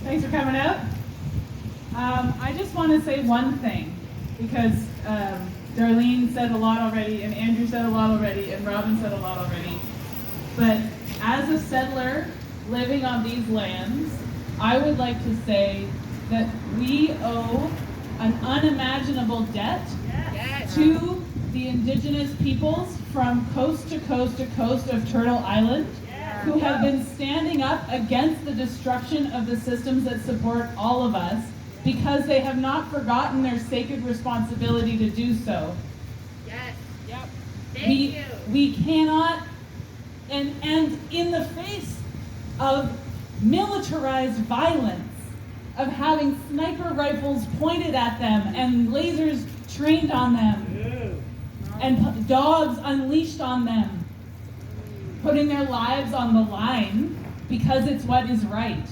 Thanks for coming out. I just want to say one thing, because Darlene said a lot already, and Andrew said a lot already, and Robin said a lot already. But as a settler living on these lands, I would like to say that we owe an unimaginable debt to the Indigenous peoples from coast to coast to coast of Turtle Island, who have been standing up against the destruction of the systems that support all of us, because they have not forgotten their sacred responsibility to do so. Yes. Yep. Thank you. We cannot, and in the face of militarized violence, of having sniper rifles pointed at them and lasers trained on them, and dogs unleashed on them, putting their lives on the line because it's what is right.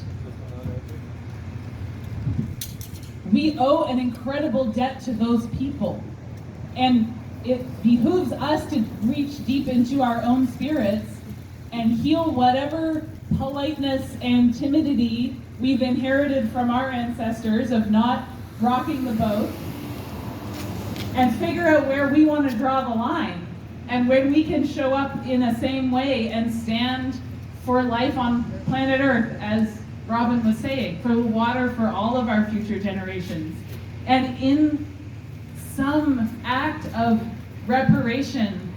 We owe an incredible debt to those people, and it behooves us to reach deep into our own spirits and heal whatever politeness and timidity we've inherited from our ancestors of not rocking the boat, and figure out where we want to draw the line and when we can show up in a same way and stand for life on planet Earth, as Robin was saying, for water for all of our future generations. And in some act of reparation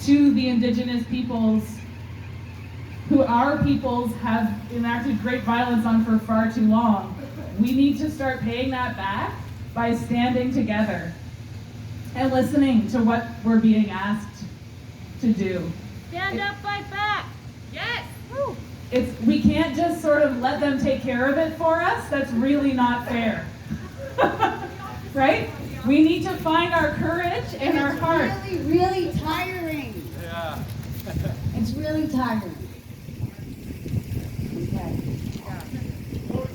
to the Indigenous peoples who our peoples have enacted great violence on for far too long, we need to start paying that back by standing together and listening to what we're being asked to do. Stand up, fight back. Yes. Woo. We can't just sort of let them take care of it for us. That's really not fair. Right? We need to find our courage and our heart. It's really tiring. Yeah. It's really tiring. Okay.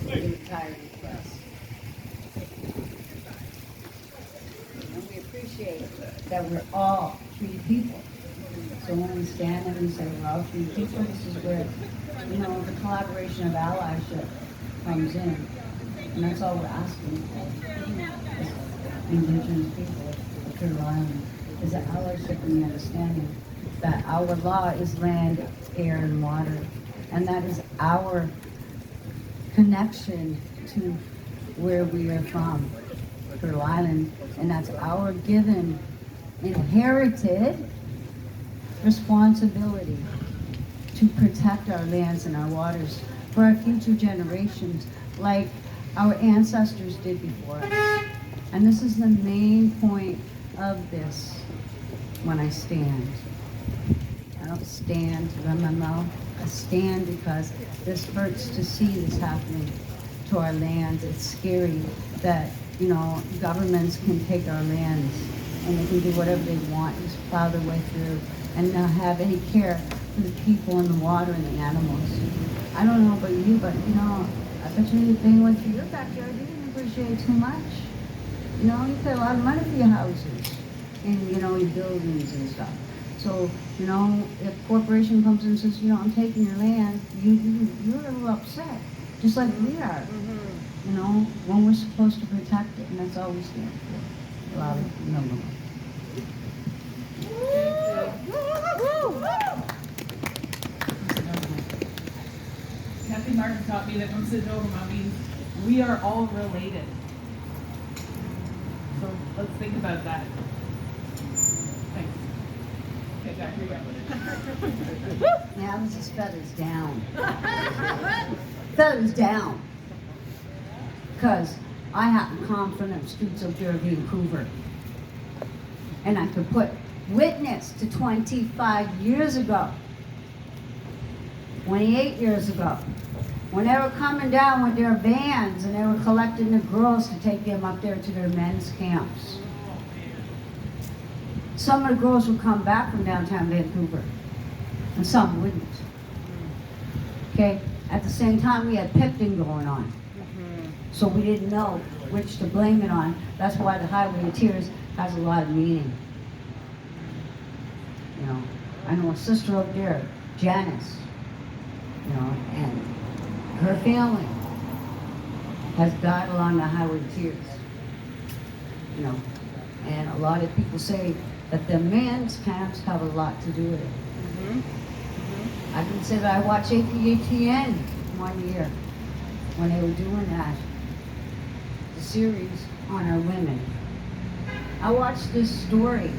Really tiring for us. And we appreciate that we're all free people. So when we stand and we say we're all free people, this is where, the collaboration of allyship comes in. And that's all we're asking for. As Indigenous people of Turtle Island is the allyship and the understanding that our law is land, air, and water. And that is our connection to where we are from, Turtle Island. And that's our given, inherited responsibility to protect our lands and our waters for our future generations, like our ancestors did before us. And this is the main point of this when I stand. I don't stand to run my mouth. I stand because this hurts to see this happening to our lands. It's scary that, governments can take our lands and they can do whatever they want, just plow their way through and not have any care for the people and the water and the animals. I don't know about you, but I bet you they went through your backyard, you didn't appreciate too much. You pay a lot of money for your houses and, your buildings and stuff. So, if a corporation comes in and says, I'm taking your land, you're a little upset, just like we are. When we're supposed to protect it, and that's all we stand for. A lot of number. Kathy Martin taught me that Umsidogama means we are all related. So let's think about that. Thanks. Okay, Jack, here you go. Now this is feathers down. Feathers down. Because I happen to come from the streets of Derby and Vancouver. And I could put witness to 25 years ago, 28 years ago, when they were coming down with their vans and they were collecting the girls to take them up there to their men's camps. Some of the girls would come back from downtown Vancouver, and some wouldn't. Okay? At the same time, we had picketing going on. So we didn't know which to blame it on. That's why the Highway of Tears has a lot of meaning. I know a sister up there, Janice, and her family has died along the highway of tears. You know, and a lot of people say that the men's camps have a lot to do with it. I can say that I watched APATN one year when they were doing that, the series on our women. I watched this story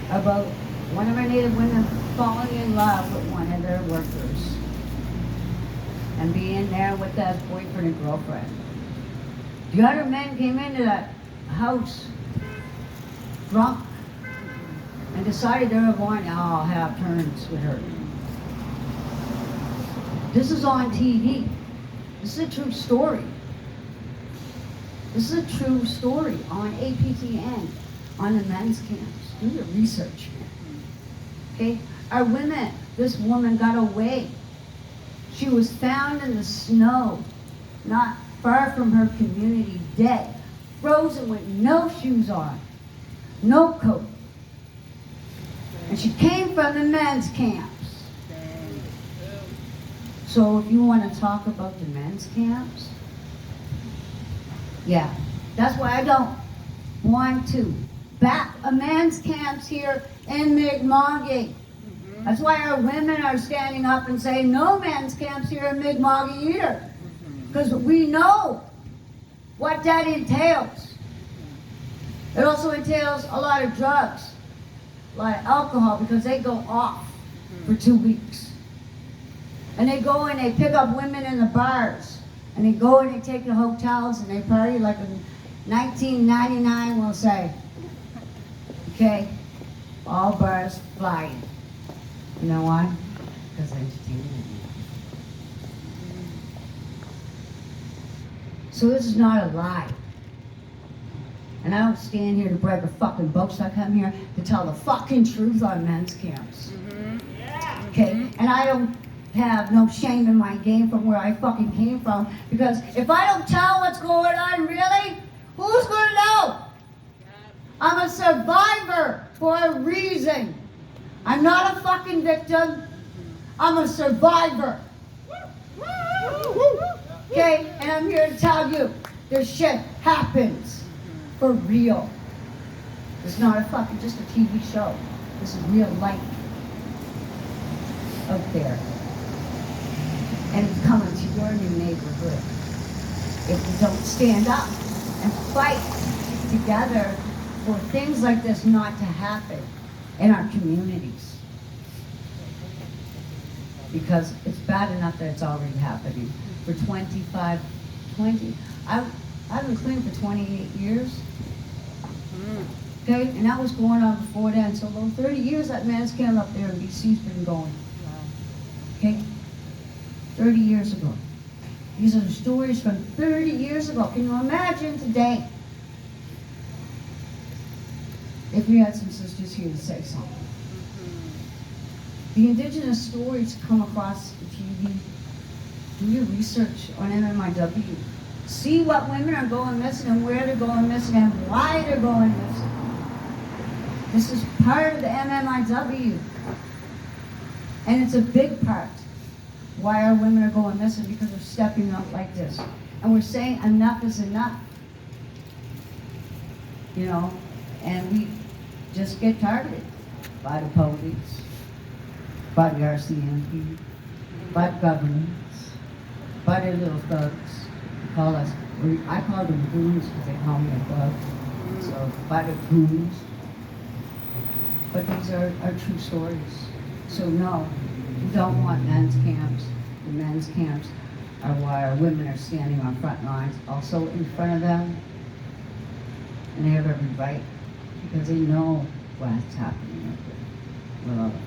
about one of our Native women falling in love with one of their workers and being there with that boyfriend and girlfriend. The other men came into that house drunk and decided they were going to all have turns with her. This is on TV. This is a true story. This is a true story on APTN, on the men's camps. Do your research. Okay? Our women, this woman got away. She was found in the snow, not far from her community, dead, frozen with no shoes on, no coat. And she came from the men's camps. So if you want to talk about the men's camps, yeah, that's why I don't want to back a men's camps here in Mi'kma'ki. That's why our women are standing up and saying no men's camps here in Mi'kma'ki either. Because we know what that entails. It also entails a lot of drugs, a lot of alcohol, because they go off for 2 weeks. And they go and they pick up women in the bars. And they go and they take the hotels and they party like in 1999, we'll say. Okay? All bars flying. You know why? Because entertainment. So this is not a lie. And I don't stand here to brag or fucking boast. I come here to tell the fucking truth on men's camps. Okay? And I don't have no shame in my game from where I fucking came from, because if I don't tell what's going on, really, who's gonna know? I'm a survivor for a reason. I'm not a fucking victim. I'm a survivor. Okay? And I'm here to tell you, this shit happens for real. It's not a fucking just a TV show. This is real life out there. And it's coming to your new neighborhood. If we don't stand up and fight together for things like this not to happen in our communities. Because it's bad enough that it's already happening. For 25, 20, I've been clean for 28 years. Okay, and that was going on before then. So about 30 years that man's camp up there in BC's been going. Okay? 30 years ago. These are the stories from 30 years ago. Can you imagine today if we had some sisters here to say something? The indigenous stories come across the TV. Do your research on MMIW. See what women are going missing and where they're going missing and why they're going missing. This is part of the MMIW. And it's a big part. Why our women are going missing, because they're stepping up like this. And we're saying enough is enough. You know, and we just get targeted by the police, by the RCMP, by the governments, by their little thugs. Call us, I call them goons because they call me a thug. So, by the goons. But these are true stories. So no, we don't want men's camps. The men's camps are why our women are standing on front lines, also in front of them. And they have every right, because they know what's happening with all of them.